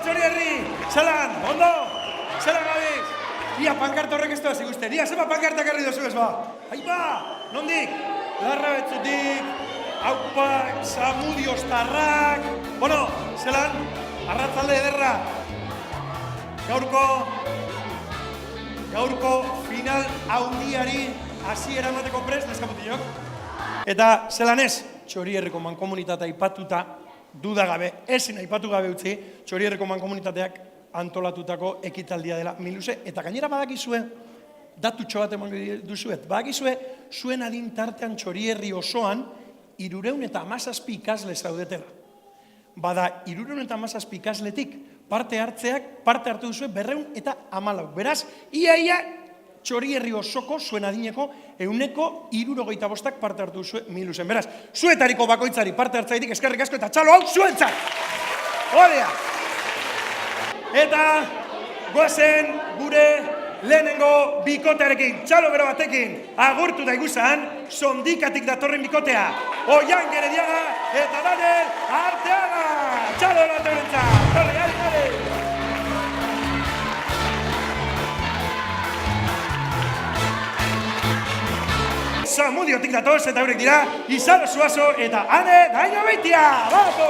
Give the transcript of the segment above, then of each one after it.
Txorierri! Zelan, ondo? Zelan gabiz? Ia, pankart horrek ez doaz ikusten. Ia, zeba pankartak herri dozu ez ba? Aipa, nondik? Larra betzutik, haupak, Zamudiostarrak... Bueno, zelan, arratzalde ederra. Gaurko final handiari hasiera emateko prest, neskamutilok. Eta zelan ez, Txorierriko mankomunitatea aipatuta, dudagabe, ezin aipatu gabe utzi, Txorierriko mankomunitateak antolatutako ekitaldia dela Miluse. Eta gainera badakizue, datutxo bat eman duzuet, badakizue, zuen adin tartean Txorierri osoan, 317 ikasle zaudetela. Bada, 317 ikasletik parte hartu duzue 214. Beraz, ia Txorierri osoko zuen adineko 175 parte hartu duzue Milusen. Beraz, zuetariko bakoitzari parte hartzaitik eskerrik asko eta txalo hau zuentzat! Horea! Eta goazen gure lehenengo bikotearekin, txalo bero batekin, agurtu daiguzan, Sondikatik datorren bikotea. Oian Gerediaga eta Daniel Arteaga! Txalo bero batekin! Torri, ari! Zamudiotik datoz eta eurek dira, Izaro Suazo eta Ane Daino Beitia! Bato!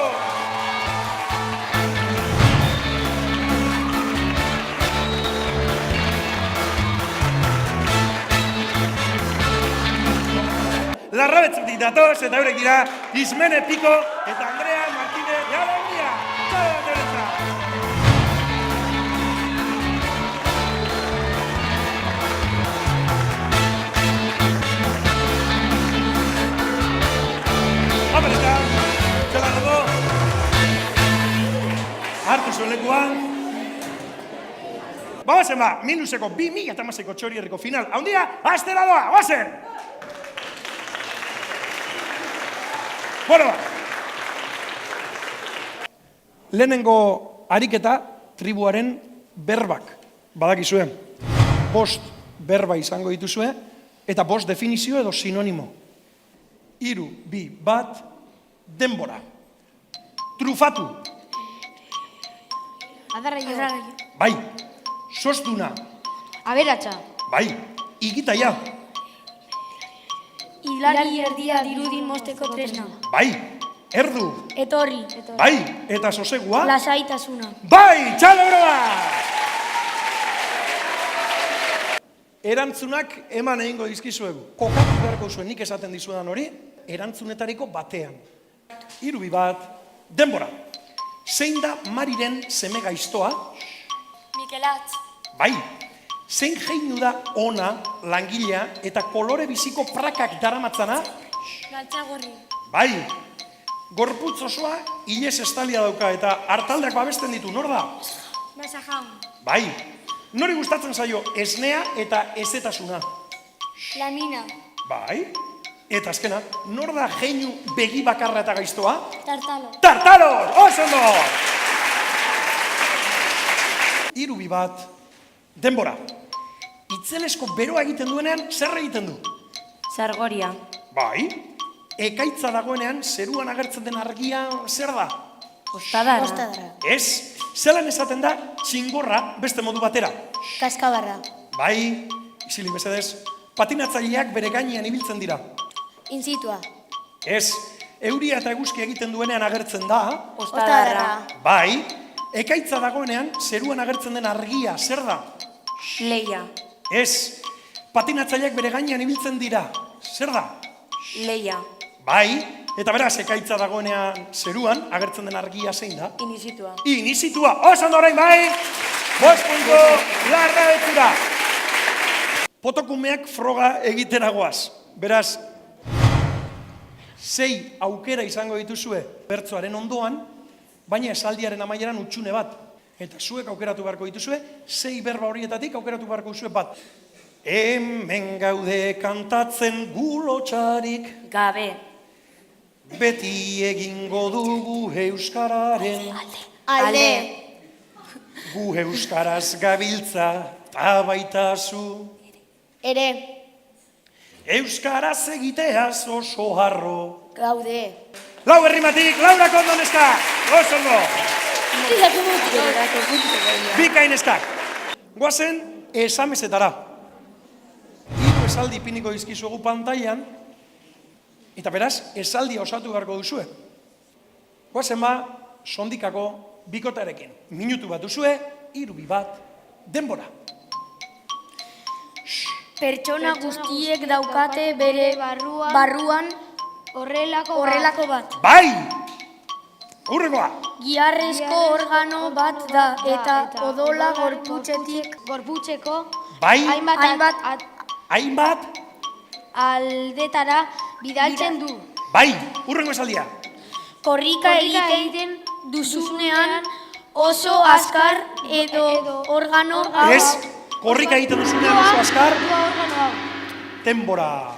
Larrabetzutik datoz eta eurek dira, Ismene Piko eta Andrea Martínez de Alegría! Txalo bateretza! Apereta, zelan dago, hartu zuen lekuan. Bagoazen ba, Miluseko 2016ko Txorierriko final handia, astera doa, bagoazen! Bueno, lehenengo ariketa tribuaren berbak, badakizue. 5 berba izango dituzue, eta 5 definizio edo sinonimo. 3, 2, 1, denbora. Trufatu. Adarraio. Bai. Sostuna. Aberatsa. Bai. Igitaia. Hilari erdia dirudin mosteko tresna. Bai. Erdu. Etorri. Bai. Eta sosegua. Lasaitasuna. Bai. Txalo broa! Erantzunak eman egingo dizkizuegu. Kokatu beharko zuen nik esaten dizuedan hori, erantzunetariko batean. 3, 2, 1, denbora. Zein da Mariren seme gaiztoa? Mikelatz. Bai. Zein jeinu da ona, langilea eta kolore biziko prakak daramatzana? Galtzagorri. Bai. Gorputz osoa hilez estalia dauka eta hartaldeak babesten ditu, nor da? Nasajaun. Bai. Nori gustatzen zaio esnea eta ezetasuna? Lamina. Bai. Eta azkena, nor da jeinu begi bakarra eta gaiztoa? Tartalo. Tartalo! Oso ondo! 3, 2, 1, denbora. Itzelesko beroa egiten duenean, zer egiten du? Zargoria. Bai. Ekaitza dagoenean, zeruan agertzen den argia, zer da? Ostadara. Ez, zelan esaten da, txingorra beste modu batera. Kaskabarra. Bai, isilik mesedez, patinatzaileak bere gainean ibiltzen dira. Insitua. Ez, euria eta eguzki egiten duenean agertzen da. Ostadara. Bai, ekaitza dagoenean, zeruan agertzen den argia, zer da? Leia. Ez, patinatzaileak bere gainean ibiltzen dira, zer da? Leia. Bai, eta beraz, ekaitza dagoenean zeruan, agertzen den argia zein da? Inisitua. Inisitua, oso ondo orain bai, 5 puntu Larrabetzura. Potokumeak froga egiteragoaz, beraz, 6 aukera izango dituzue bertsoaren ondoan, baina esaldiaren amaieran utxune bat. Eta zuek aukeratu beharko dituzue, 6 berba horietatik aukeratu beharko dituzue bat. Hemen gaude kantatzen gulotxarik Gabe. beti egingo dugu euskararen Alde. gu euskaraz gabiltza eta baita zu Ere. euskaraz egiteaz oso harro Gaude. Lau herrimatik, Laura Kondoneska, oso ondo Bikaineskak. Guazen esamezetara. Hiru esaldi ipiniko dizkizuegu pantailan, eta beraz, esaldia osatu beharko duzue. Guazen ba, sondikako bikotarekin. Minutu bat duzue, 3, 2, 1, denbora. Pertsona guztiek daukate bere barruan horrelako bat. Bai! Hurrengoa. Giharrezko organo bat da eta odola gorputzeko Bai! hainbat aldetara bidaltzen du. Bai! Hurrengo esaldia. Korrika egiten duzunean oso azkar edo organo Ez, korrika egiten duzunean oso azkar. Denbora.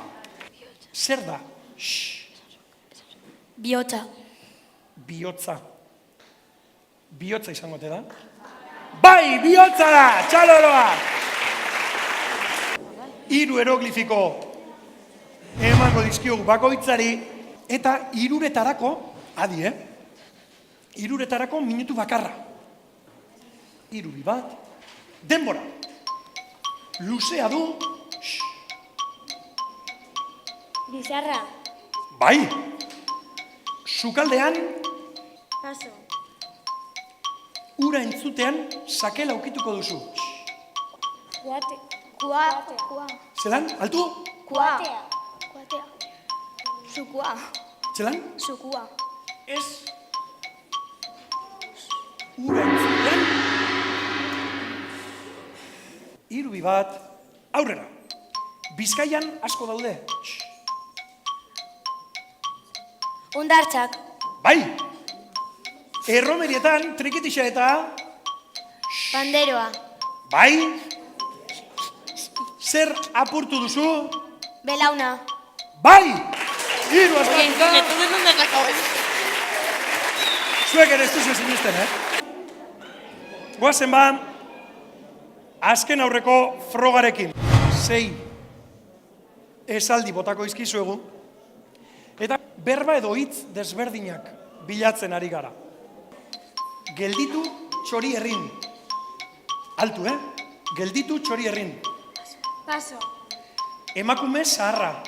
Zer da? Bihotza. Bihotza. Bihotza izango te da? Bai, bihotza da! Txaloroa! 3 eroglifiko emango dizkiogu bakoitzari, eta 3retarako, adi, 3retarako minutu bakarra. 3, 2, 1, denbora. Luzea du. Bizarra. Bai! Sukaldean, Paso. ura entzutean, sakela ukituko duzu. Zelan, altu? Kuatea. Sukua. Zelan? Sukua. Ez. Ura entzutean. 3, 2, 1, aurrera. Bizkaian asko daude. Hondartzak. Bai! Erromerietan, trikitixa eta... Panderoa. Bai! Zer apurtu duzu? Belauna. Bai! 3 asmatuta. Zuek ere ez duzu sinisten, Guazen ba, azken aurreko frogarekin. 6 esaldi botako izkizuegu, eta berba edo hitz desberdinak bilatzen ari gara. Gelditu txori herrin. Altu, Gelditu txori herrin. Paso. Emakume zaharra.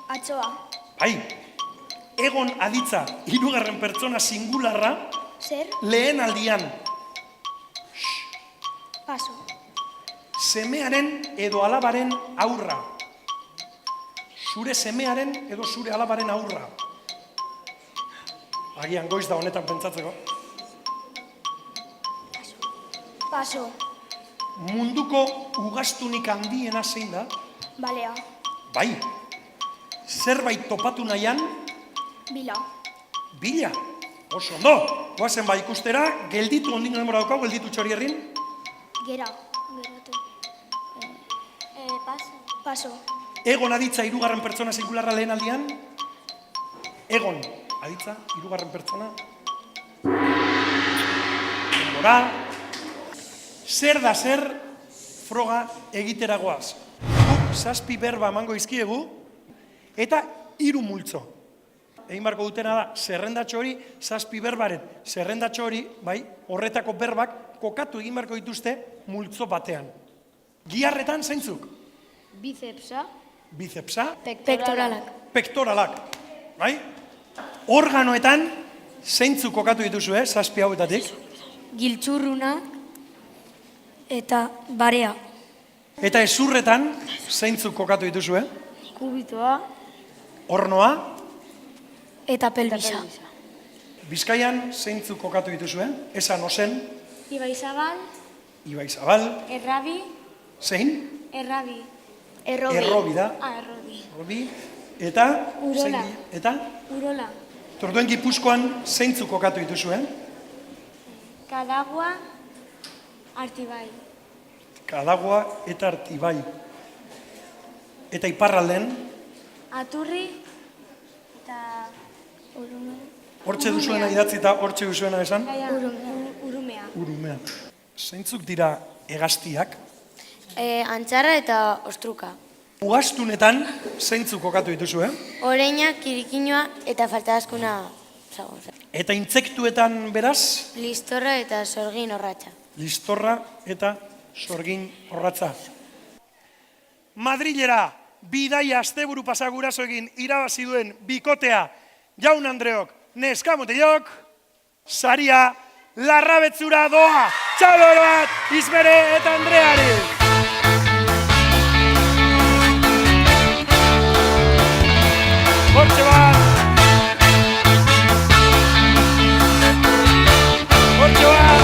Atxoa. Bai. Egon aditza, 3. pertsona singularra, Zer? lehen aldian. Paso. Semearen edo alabaren aurra. Zure semearen edo zure alabaren aurra. Agian goiz da honetan pentsatzeko. Paso. Munduko ugaztunik handiena zein da? Balea. Bai. Zerbait topatu nahian, Bila. bila. Oso ondo. Goazen ba ikustera, gelditu ondino denbora daukau, gelditu txori herrin. Gera. Geratu. Paso. Paso. Egon aditza 3. pertsona singularra lehen aldian. Egon aditza 3. pertsona. Denbora. Zer da zer froga egiteragoaz. Guk 7 berba emango izkiegu, eta 3 multzo. Egin barko dutena da, zerrendatxo hori, 7 berbaren zerrendatxo hori, bai, horretako berbak kokatu egin barko dituzte multzo batean. Giharretan zeintzuk? Bicepsa. Bicepsa, Pektoralak. pektoralak, bai? Organoetan zeintzuk kokatu dituzu, 7 hauetatik? Giltzurruna eta barea. Eta ezurretan zeintzuk kokatu dituzu, Kubitoa Hornoa, eta pelbisa. Bizkaian zeintzuk kokatu dituzu, Esan ozen, Ibaizabal, Ibaizabal, errabi, zein? errabi. Errobi da. Errobi. Errobi, eta? Urola. Eta? Urola. Torduen Gipuzkoan zeintzuk kokatu dituzu, Kadagua, Artibai. Kadagua eta Artibai. Eta iparralden, Aturri eta hortxe duzuena idatzi eta hortxe duzuena esan? Urumea. Urumea. Zeintzuk dira hegaztiak? Antxarra eta ostruka. Ugaztunetan zeintzuk kokatu dituzu, Oreina, kirikinoa eta faltadazkuna Eta intsektuetan beraz, Listorra eta sorgin horratxa. listorra eta sorgin horratza. Madrilera, bidaia asteburu pasa guraso egin irabazi duen bikotea, Jaun Andreok, neskamutilok, saria Larrabetzura doa. Txalo bat, Izbere eta Andreari. Hortxe bat. Hortxe bat.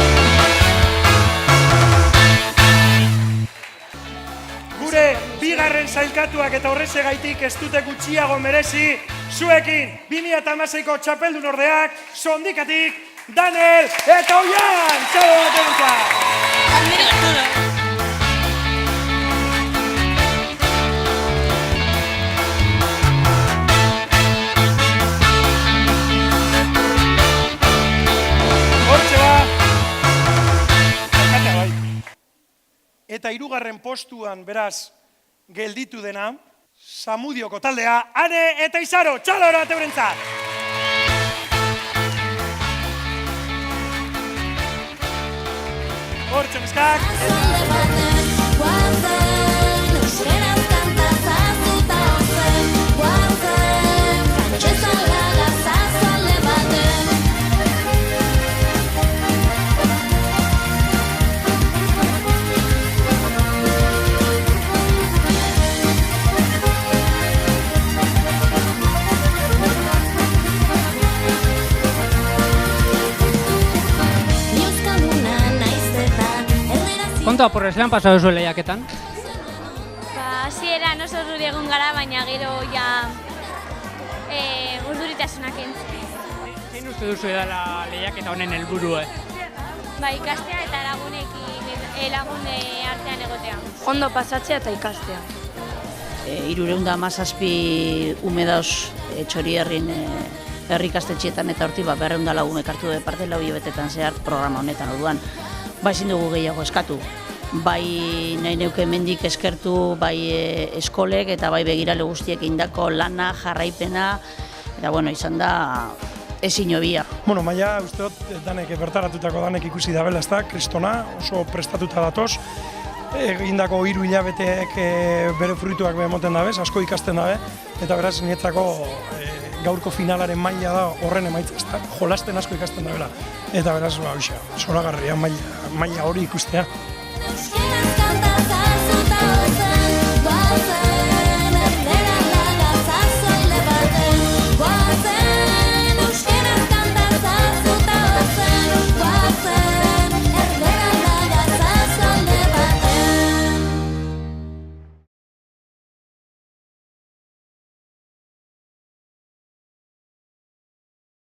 Gure bigarren sailkatuak eta horrezegaitik ez dute gutxiago merezi, zuekin 2016ko txapeldun ordeak, Sondikatik, Daniel eta Oian! Txalo bat eguntzak! Hortxe bat! Alkatea bai. Eta hirugarren postuan, beraz, gelditu dena, Zamudioko taldea, Ane eta Izaro, txalo bat eurentzat! Hortxe neskak! Konta, porreslean pasatu zuen lehiaketan? Hasieran oso urduri egon gara, baina gero ja urduritasunak entzun. Zein uste duzu edala lehiaketa honen helburu? Ba, ikastea eta lagune artean egotea. Ondo pasatzea eta ikastea. 317 ume dauz Txorierrin herri ikastetxeetan eta horti 204 ume hartu de parte 4 hilabetetan zehar programa honetan orduan. Ba ezin dugu gehiago eskatu. Bai nahi neuke hemendik eskertu, bai eskolek eta bai begirale guztiek indako lana, jarraipena, eta bueno, izan da ezin hobia. Bueno, maila uste dut danek bertaratutako danek ikusi dabela, ez da, kristona, oso prestatuta datoz. Egindako 3 hilabeteek bere fruituak emoten dabez, asko ikasten dabe, eta beraz nietzako gaurko finalaren maila da horren emaitza, ez da, jolasten asko ikasten dabela. Eta beraz, zoragarria maila hori ikustea.